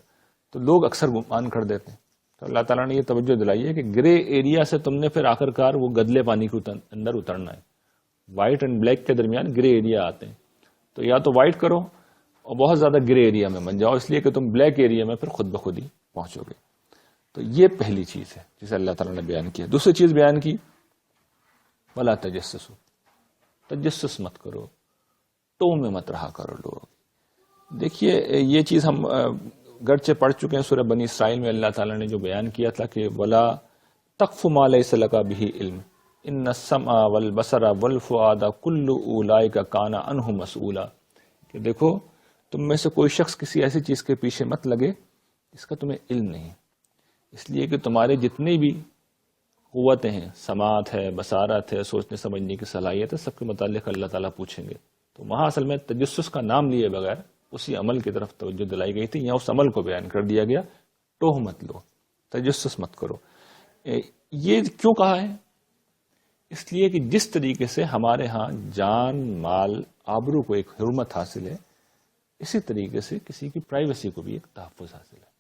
تو لوگ اکثر گمان کر دیتے ہیں. تو اللہ تعالیٰ نے یہ توجہ دلائی ہے کہ گرے ایریا سے تم نے پھر آخر کار وہ گدلے پانی کے اندر اترنا ہے. وائٹ اینڈ بلیک کے درمیان گرے ایریا آتے ہیں، تو یا تو وائٹ کرو اور بہت زیادہ گرے ایریا میں بن جاؤ، اس لیے کہ تم بلیک ایریا میں پھر خود بخود ہی پہنچو گے. تو یہ پہلی چیز ہے جسے اللہ تعالیٰ نے بیان کیا. دوسری چیز بیان کی ولا تجسسو، تجسس مت کرو، ٹو میں مت رہا کرو لوگ. دیکھیے یہ چیز ہم گرچہ پڑھ چکے ہیں سورہ بنی اسرائیل میں. اللہ تعالیٰ نے جو بیان کیا تھا کہ ولا تقف ما لیس لک بہ علم ان السمع والبصر والفؤاد کل اولئک کان عنہ مسئولا، کہ دیکھو تم میں سے کوئی شخص کسی ایسی چیز کے پیچھے مت لگے جس کا تمہیں علم نہیں، اس لیے کہ تمہارے جتنی بھی قوتیں ہیں، سماعت ہے، بصارت ہے، سوچنے سمجھنے کی صلاحیت ہے، سب کے متعلق اللہ تعالیٰ پوچھیں گے. تو وہاں اصل میں تجسس کا نام لیے بغیر اسی عمل کی طرف توجہ دلائی گئی تھی. یہاں اس عمل کو بیان کر دیا گیا، ٹوہ مت لو، تجسس مت کرو. یہ کیوں کہا ہے؟ اس لیے کہ جس طریقے سے ہمارے ہاں جان، مال، آبرو کو ایک حرمت حاصل ہے، اسی طریقے سے کسی کی پرائیویسی کو بھی ایک تحفظ حاصل ہے.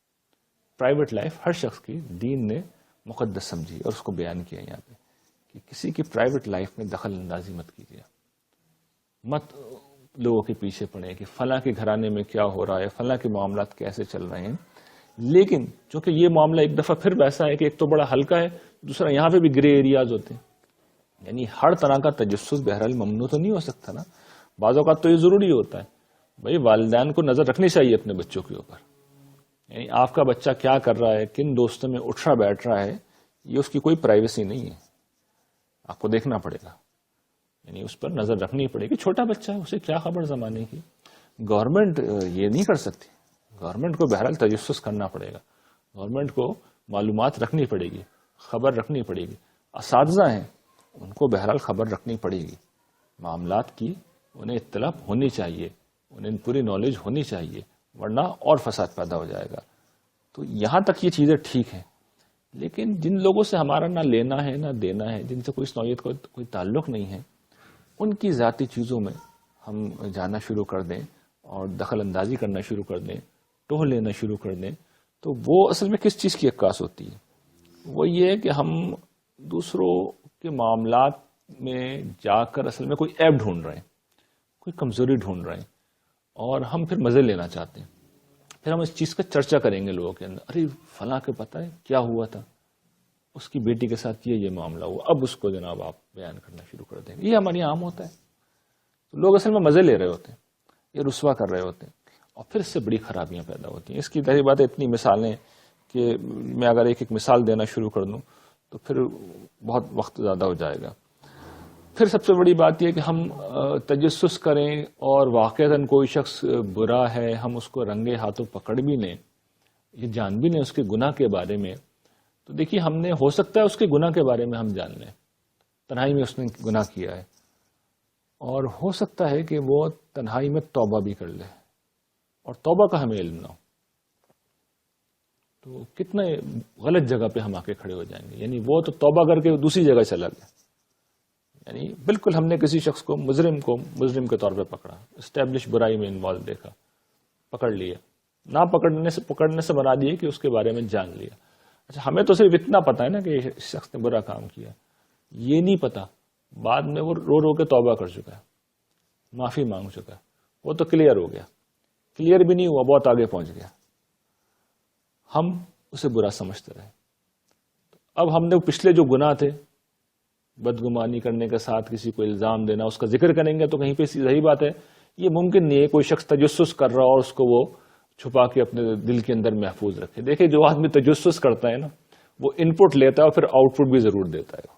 پرائیویٹ لائف ہر شخص کی دین نے مقدس سمجھی اور اس کو بیان کیا یہاں پہ کہ کسی کی پرائیویٹ لائف میں دخل اندازی مت کیجیے. مت لوگوں کے پیچھے پڑے کہ فلاں کے گھرانے میں کیا ہو رہا ہے، فلاں کے معاملات کیسے چل رہے ہیں. لیکن چونکہ یہ معاملہ ایک دفعہ پھر ویسا ہے کہ ایک تو بڑا ہلکا ہے، دوسرا یہاں پہ بھی گرے ایریاز ہوتے ہیں. یعنی ہر طرح کا تجسس بہرحال ممنوع تو نہیں ہو سکتا نا. بعض اوقات تو یہ ضروری ہوتا ہے. بھائی والدین کو نظر رکھنی چاہیے اپنے بچوں کے اوپر. یعنی آپ کا بچہ کیا کر رہا ہے، کن دوستوں میں اٹھ رہا بیٹھ رہا ہے، یہ اس کی کوئی پرائیویسی نہیں ہے، آپ کو دیکھنا پڑے گا. یعنی اس پر نظر رکھنی پڑے گی. چھوٹا بچہ ہے، اسے کیا خبر زمانے کی. گورنمنٹ یہ نہیں کر سکتی. گورنمنٹ کو بہرحال تجسس کرنا پڑے گا، گورنمنٹ کو معلومات رکھنی پڑے گی، خبر رکھنی پڑے گی. اساتذہ ہیں، ان کو بہرحال خبر رکھنی پڑے گی معاملات کی. انہیں اطلاع ہونی چاہیے، انہیں پوری نالج ہونی چاہیے، ورنہ اور فساد پیدا ہو جائے گا. تو یہاں تک یہ چیزیں ٹھیک ہیں. لیکن جن لوگوں سے ہمارا نہ لینا ہے نہ دینا ہے، جن سے کوئی اس نوعیت کا کوئی تعلق نہیں ہے، ان کی ذاتی چیزوں میں ہم جانا شروع کر دیں اور دخل اندازی کرنا شروع کر دیں، ٹوہ لینا شروع کر دیں، تو وہ اصل میں کس چیز کی عکاس ہوتی ہے؟ وہ یہ ہے کہ ہم دوسروں کے معاملات میں جا کر اصل میں کوئی عیب ڈھونڈ رہے ہیں، کوئی کمزوری ڈھونڈ رہے ہیں، اور ہم پھر مزے لینا چاہتے ہیں. پھر ہم اس چیز کا چرچا کریں گے لوگوں کے اندر، ارے فلاں کے پتہ ہے کیا ہوا تھا، اس کی بیٹی کے ساتھ یہ معاملہ ہوا، اب اس کو جناب آپ بیان کرنا شروع کر دیں گے. یہ ہمارے عام ہوتا ہے. تو لوگ اصل میں مزے لے رہے ہوتے ہیں، یہ رسوا کر رہے ہوتے ہیں، اور پھر اس سے بڑی خرابیاں پیدا ہوتی ہیں. اس کی ظاہر بات ہے اتنی مثالیں کہ میں اگر ایک ایک مثال دینا شروع کر دوں تو پھر بہت وقت زیادہ ہو جائے گا. پھر سب سے بڑی بات یہ کہ ہم تجسس کریں اور واقعتاً کوئی شخص برا ہے، ہم اس کو رنگے ہاتھوں پکڑ بھی لیں، یہ جان بھی لیں اس کے گناہ کے بارے میں. تو دیکھیے ہم نے، ہو سکتا ہے اس کے گناہ کے بارے میں ہم جان لیں، تنہائی میں اس نے گناہ کیا ہے، اور ہو سکتا ہے کہ وہ تنہائی میں توبہ بھی کر لے اور توبہ کا ہمیں علم نہ ہو. تو کتنے غلط جگہ پہ ہم آ کے کھڑے ہو جائیں گے. یعنی وہ تو توبہ کر کے دوسری جگہ چلا گیا. یعنی بالکل ہم نے کسی شخص کو مجرم کے طور پہ پکڑا، اسٹیبلش برائی میں انوالو دیکھا، پکڑ لیا، نہ پکڑنے سے بنا دیے کہ اس کے بارے میں جان لیا. اچھا ہمیں تو صرف اتنا پتا ہے نا کہ اس شخص نے برا کام کیا، یہ نہیں پتا بعد میں وہ رو کے توبہ کر چکا ہے، معافی مانگ چکا ہے، وہ تو کلیئر ہو گیا. کلیئر بھی نہیں ہوا، بہت آگے پہنچ گیا، ہم اسے برا سمجھتے رہے. اب ہم نے پچھلے جو گناہ تھے، بدگمانی کرنے کے ساتھ کسی کو الزام دینا، اس کا ذکر کریں گے تو کہیں پہ صحیح بات ہے یہ ممکن نہیں ہے کوئی شخص تجسس کر رہا اور اس کو وہ چھپا کے اپنے دل کے اندر محفوظ رکھے. دیکھیں جو آدمی تجسس کرتا ہے نا، وہ ان پٹ لیتا ہے اور پھر آؤٹ پٹ بھی ضرور دیتا ہے.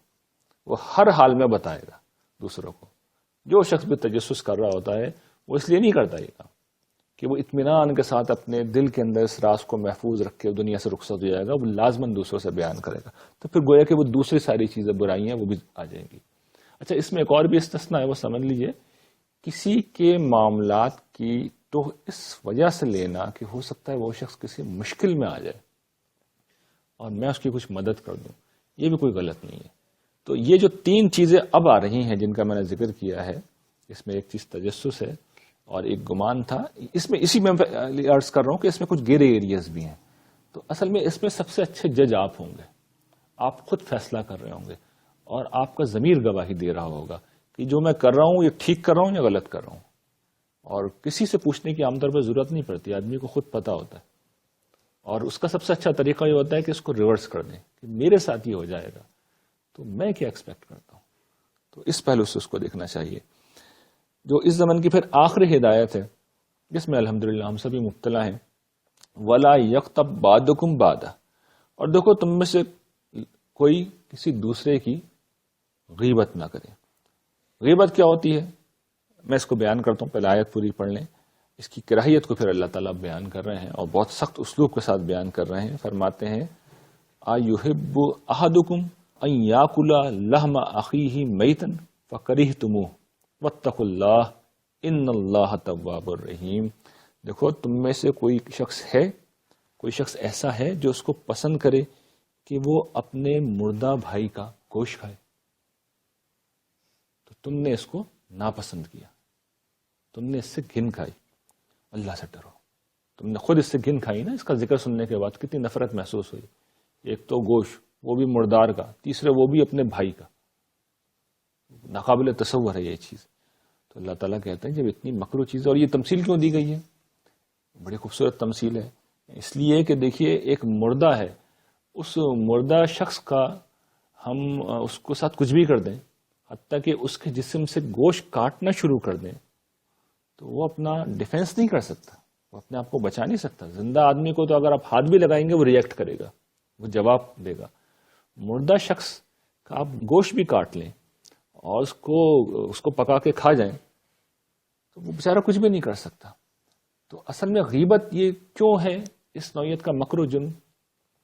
وہ ہر حال میں بتائے گا دوسروں کو، جو شخص بھی تجسس کر رہا ہوتا ہے وہ اس لیے نہیں کرتا یہ کام کہ وہ اطمینان کے ساتھ اپنے دل کے اندر اس راز کو محفوظ رکھ کے دنیا سے رخصت ہو جائے گا، وہ لازماً دوسروں سے بیان کرے گا، تو پھر گویا کہ وہ دوسری ساری چیزیں برائیاں وہ بھی آ جائیں گی۔ اچھا، اس میں ایک اور بھی استثنا ہے، وہ سمجھ لیجئے، کسی کے معاملات کی تو اس وجہ سے لینا کہ ہو سکتا ہے وہ شخص کسی مشکل میں آ جائے اور میں اس کی کچھ مدد کر دوں، یہ بھی کوئی غلط نہیں ہے۔ تو یہ جو 3 چیزیں اب آ رہی ہیں جن کا میں نے ذکر کیا ہے، اس میں ایک چیز تجسس ہے اور ایک گمان تھا، اسی میں عرض کر رہا ہوں کہ اس میں کچھ گرے ایریاز بھی ہیں۔ تو اصل میں اس میں سب سے اچھے جج آپ ہوں گے، آپ خود فیصلہ کر رہے ہوں گے اور آپ کا ضمیر گواہی دے رہا ہوگا کہ جو میں کر رہا ہوں یہ ٹھیک کر رہا ہوں یا غلط کر رہا ہوں، اور کسی سے پوچھنے کی عام طور پر ضرورت نہیں پڑتی، آدمی کو خود پتا ہوتا ہے۔ اور اس کا سب سے اچھا طریقہ یہ ہوتا ہے کہ اس کو ریورس کر دیں کہ میرے ساتھ یہ ہو جائے گا تو میں کیا ایکسپیکٹ کرتا ہوں۔ تو اس پہلو سے اس کو دیکھنا چاہیے۔ جو اس زمن کی پھر آخری ہدایت ہے جس میں الحمدللہ ہم سبھی مبتلا ہیں، وَلَا يَغْتَبْ بَعْضُكُمْ بَعْضًا، اور دیکھو تم میں سے کوئی کسی دوسرے کی غیبت نہ کرے۔ غیبت کیا ہوتی ہے؟ میں اس کو بیان کرتا ہوں، پہلے آیت پوری پڑھ لیں۔ اس کی کراہیت کو پھر اللہ تعالیٰ بیان کر رہے ہیں اور بہت سخت اسلوب کے ساتھ بیان کر رہے ہیں۔ فرماتے ہیں أَيُحِبُّ أَحَدُكُمْ أَن يَأْكُلَ لَحْمَ أَخِيهِ مَيْتًا فَكَرِهْتُمُوهُ وَاتَّقُوا اللَّهَ إِنَّ اللَّهَ تَوَّابٌ رَحِيمٌ۔ دیکھو تم میں سے کوئی شخص ایسا ہے جو اس کو پسند کرے کہ وہ اپنے مردہ بھائی کا گوشت کھائے، تو تم نے اس کو ناپسند کیا، تم نے اس سے گھن کھائی۔ اللہ سے ڈرو، تم نے خود اس سے گھن کھائی نا، اس کا ذکر سننے کے بعد کتنی نفرت محسوس ہوئی۔ ایک تو گوشت، وہ بھی مردار کا، تیسرے وہ بھی اپنے بھائی کا، ناقابل تصور ہے یہ چیز۔ تو اللہ تعالیٰ کہتے ہیں جب اتنی مکروہ چیز ہے، اور یہ تمثیل کیوں دی گئی ہے؟ بڑی خوبصورت تمثیل ہے، اس لیے کہ دیکھیے ایک مردہ ہے، اس مردہ شخص کا ہم اس کو ساتھ کچھ بھی کر دیں، حتیٰ کہ اس کے جسم سے گوشت کاٹنا شروع کر دیں، تو وہ اپنا ڈیفینس نہیں کر سکتا، وہ اپنے آپ کو بچا نہیں سکتا۔ زندہ آدمی کو تو اگر آپ ہاتھ بھی لگائیں گے وہ ریئیکٹ کرے گا، وہ جواب دے گا۔ مردہ شخص کا آپ گوشت بھی کاٹ لیں اور اس کو پکا کے کھا جائیں تو وہ بیچارہ کچھ بھی نہیں کر سکتا۔ تو اصل میں غیبت یہ کیوں ہے اس نوعیت کا مکروہ جرم؟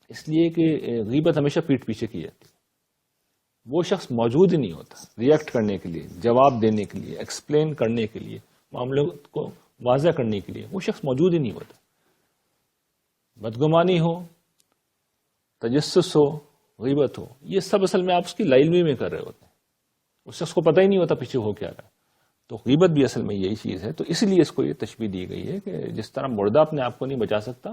اس لیے کہ غیبت ہمیشہ پیٹھ پیچھے کی جاتی ہے، وہ شخص موجود ہی نہیں ہوتا ریئیکٹ کرنے کے لیے، جواب دینے کے لیے، ایکسپلین کرنے کے لیے، معاملے کو واضح کرنے کے لیے وہ شخص موجود ہی نہیں ہوتا۔ بدگمانی ہو، تجسس ہو، غیبت ہو، یہ سب اصل میں آپ اس کی لا علمی میں کر رہے ہوتے ہیں، اس شخص کو پتہ ہی نہیں ہوتا پیچھے ہو کیا رہا ہے۔ تو غیبت بھی اصل میں یہی چیز ہے۔ تو اس لیے اس کو یہ تشبیہ دی گئی ہے کہ جس طرح مردہ اپنے آپ کو نہیں بچا سکتا،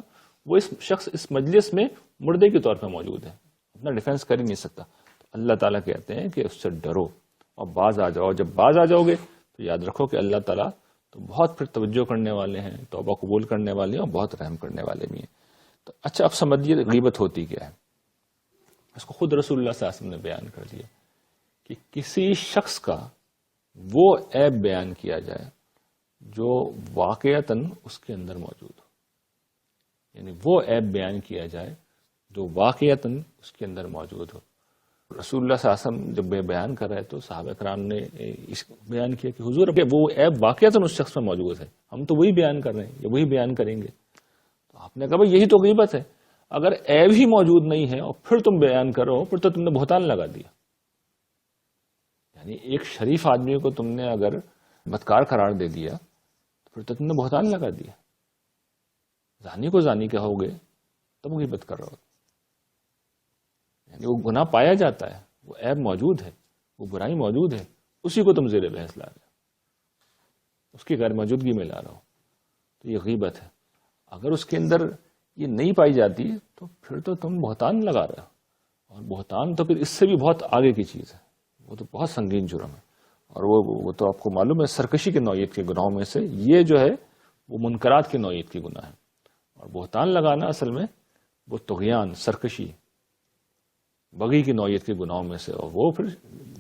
وہ اس شخص اس مجلس میں مردے کے طور پہ موجود ہے، اپنا ڈیفینس کر ہی نہیں سکتا۔ تو اللہ تعالیٰ کہتے ہیں کہ اس سے ڈرو اور باز آ جاؤ۔ جب باز آ جاؤ گے تو یاد رکھو کہ اللہ تعالیٰ تو بہت پھر توجہ کرنے والے ہیں، توبہ قبول کرنے والے ہیں اور بہت رحم کرنے والے بھی ہیں۔ تو اچھا، اب سمجھیے غیبت ہوتی کیا ہے۔ اس کو خود رسول اللہ صلی اللہ علیہ وسلم نے بیان کر دیا کہ کسی شخص کا وہ عیب بیان کیا جائے جو واقعتاً اس کے اندر موجود ہو، یعنی وہ عیب بیان کیا جائے جو واقعتاً اس کے اندر موجود ہو۔ رسول اللہ صلی اللہ علیہ وسلم جب بیان کر رہے تو صحابہ کرام نے بیان کیا کہ حضور وہ عیب واقعتاً اس شخص میں موجود ہے، ہم تو وہی بیان کر رہے ہیں یا وہی بیان کریں گے۔ تو آپ نے کہا بھائی یہی تو غیبت ہے، اگر عیب ہی موجود نہیں ہے اور پھر تم بیان کرو پھر تو تم نے بہتان لگا دیا۔ یعنی ایک شریف آدمی کو تم نے اگر بدکار قرار دے دیا تو پھر تو تم نے بہتان لگا دیا۔ زانی کو زانی کہو گے تب غیبت کر رہا ہو، یعنی وہ گناہ پایا جاتا ہے، وہ عیب موجود ہے، وہ برائی موجود ہے، اسی کو تم زیر بحث لا رہے ہو، اس کی غیر موجودگی میں لا رہا ہو، تو یہ غیبت ہے۔ اگر اس کے اندر یہ نہیں پائی جاتی تو پھر تو تم بہتان لگا رہے ہو، اور بہتان تو پھر اس سے بھی بہت آگے کی چیز ہے، وہ تو بہت سنگین جرم ہے، اور وہ تو آپ کو معلوم ہے سرکشی کے نوعیت کے گناہوں میں سے یہ جو ہے وہ منکرات کے نوعیت کی گناہ ہے۔ اور بہتان لگانا اصل میں وہ طغیان، سرکشی، بغی کی نوعیت کے گناہوں میں سے، اور وہ پھر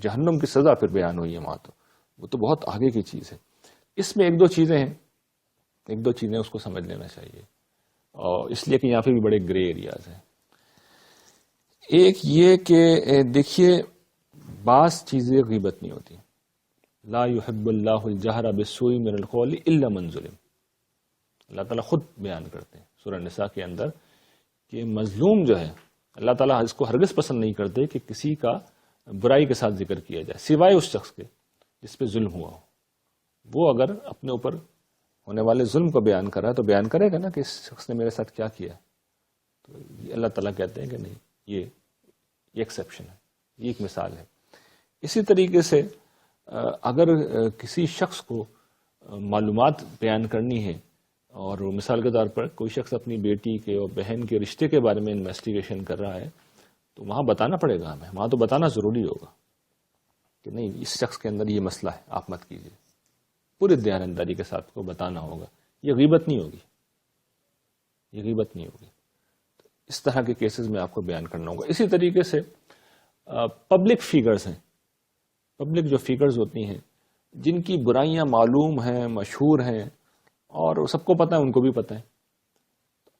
جہنم کی سزا پھر بیان ہوئی ہے وہاں، تو وہ تو بہت آگے کی چیز ہے۔ اس میں ایک دو چیزیں اس کو سمجھ لینا چاہیے، اور اس لیے کہ یہاں پہ بھی بڑے گرے ایریاز ہیں۔ ایک یہ کہ دیکھیے بعض چیزیں غیبت نہیں ہوتی، لا يحب اللہ الجہر بالسوء من القول الا من ظلم. اللہ تعالیٰ خود بیان کرتے ہیں سورہ نساء کے اندر کہ مظلوم جو ہے اللہ تعالیٰ اس کو ہرگز پسند نہیں کرتے کہ کسی کا برائی کے ساتھ ذکر کیا جائے سوائے اس شخص کے جس پہ ظلم ہوا ہو. وہ اگر اپنے اوپر ہونے والے ظلم کو بیان کر رہا ہے تو بیان کرے گا نا کہ اس شخص نے میرے ساتھ کیا کیا. تو اللہ تعالیٰ کہتے ہیں کہ نہیں، یہ ایکسیپشن ہے، یہ ایک مثال ہے. اسی طریقے سے اگر کسی شخص کو معلومات بیان کرنی ہے اور مثال کے طور پر کوئی شخص اپنی بیٹی کے اور بہن کے رشتے کے بارے میں انویسٹیگیشن کر رہا ہے تو وہاں بتانا پڑے گا ہمیں، وہاں تو بتانا ضروری ہوگا کہ نہیں اس شخص کے اندر یہ مسئلہ ہے، آپ مت کیجیے. پورے دیانتداری کے ساتھ کو بتانا ہوگا. یہ غیبت نہیں ہوگی، یہ غیبت نہیں ہوگی. اس طرح کے کیسز میں آپ کو بیان کرنا ہوگا. اسی طریقے سے پبلک فیگرز ہیں، پبلک جو فیگرز ہوتی ہیں جن کی برائیاں معلوم ہیں، مشہور ہیں اور سب کو پتہ ہے، ان کو بھی پتہ ہے.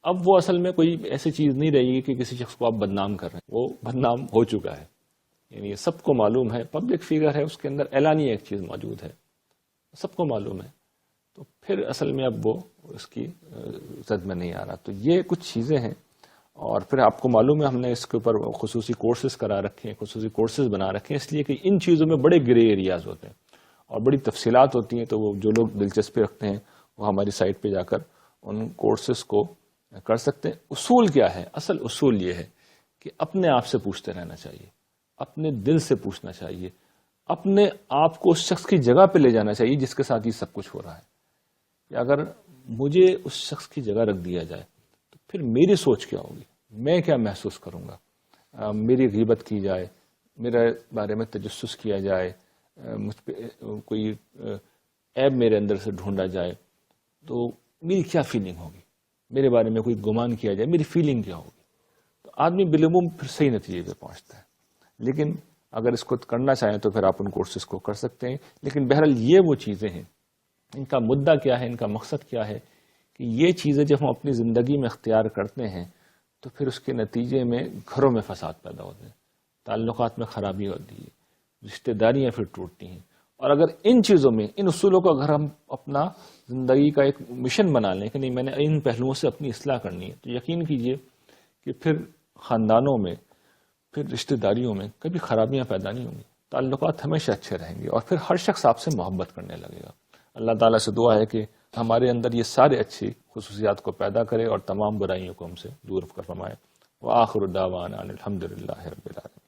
اب وہ اصل میں کوئی ایسی چیز نہیں رہے گی کہ کسی شخص کو آپ بدنام کر رہے ہیں، وہ بدنام ہو چکا ہے. یعنی یہ سب کو معلوم ہے، پبلک فیگر ہے، اس کے اندر اعلانیہ ایک چیز موجود ہے، سب کو معلوم ہے. تو پھر اصل میں اب وہ اس کی زد میں نہیں آ رہا. تو یہ کچھ چیزیں ہیں. اور پھر آپ کو معلوم ہے ہم نے اس کے اوپر خصوصی کورسز کرا رکھے ہیں، خصوصی کورسز بنا رکھے ہیں، اس لیے کہ ان چیزوں میں بڑے گرے ایریاز ہوتے ہیں اور بڑی تفصیلات ہوتی ہیں. تو وہ جو لوگ دلچسپی رکھتے ہیں وہ ہماری سائٹ پہ جا کر ان کورسز کو کر سکتے ہیں. اصول کیا ہے؟ اصل اصول یہ ہے کہ اپنے آپ سے پوچھتے رہنا چاہیے، اپنے دل سے پوچھنا چاہیے، اپنے آپ کو اس شخص کی جگہ پہ لے جانا چاہیے جس کے ساتھ یہ سب کچھ ہو رہا ہے. کہ اگر مجھے اس شخص کی جگہ رکھ دیا جائے تو پھر میری سوچ کیا ہوگی، میں کیا محسوس کروں گا. میری غیبت کی جائے، میرے بارے میں تجسس کیا جائے، مجھ پہ کوئی عیب میرے اندر سے ڈھونڈا جائے تو میری کیا فیلنگ ہوگی، میرے بارے میں کوئی گمان کیا جائے میری فیلنگ کیا ہوگی. تو آدمی بالعموم پھر صحیح نتیجے پہ پہنچتا ہے. لیکن اگر اس کو کرنا چاہیں تو پھر آپ ان کورسز کو کر سکتے ہیں. لیکن بہرحال یہ وہ چیزیں ہیں، ان کا مدعا کیا ہے، ان کا مقصد کیا ہے کہ یہ چیزیں جب ہم اپنی زندگی میں اختیار کرتے ہیں تو پھر اس کے نتیجے میں گھروں میں فساد پیدا ہوتے ہیں، تعلقات میں خرابی ہوتی ہے، رشتہ داریاں پھر ٹوٹتی ہیں. اور اگر ان چیزوں میں، ان اصولوں کو اگر ہم اپنا زندگی کا ایک مشن بنا لیں کہ نہیں میں نے ان پہلوؤں سے اپنی اصلاح کرنی ہے، تو یقین کیجئے کہ پھر خاندانوں میں، پھر رشتہ داریوں میں کبھی خرابیاں پیدا نہیں ہوں گی، تعلقات ہمیشہ اچھے رہیں گے اور پھر ہر شخص آپ سے محبت کرنے لگے گا. اللہ تعالیٰ سے دعا ہے کہ ہمارے اندر یہ سارے اچھی خصوصیات کو پیدا کرے اور تمام برائیوں کو ہم سے دور فرمائے. وآخر دعوانا الحمدللہ رب العالمین.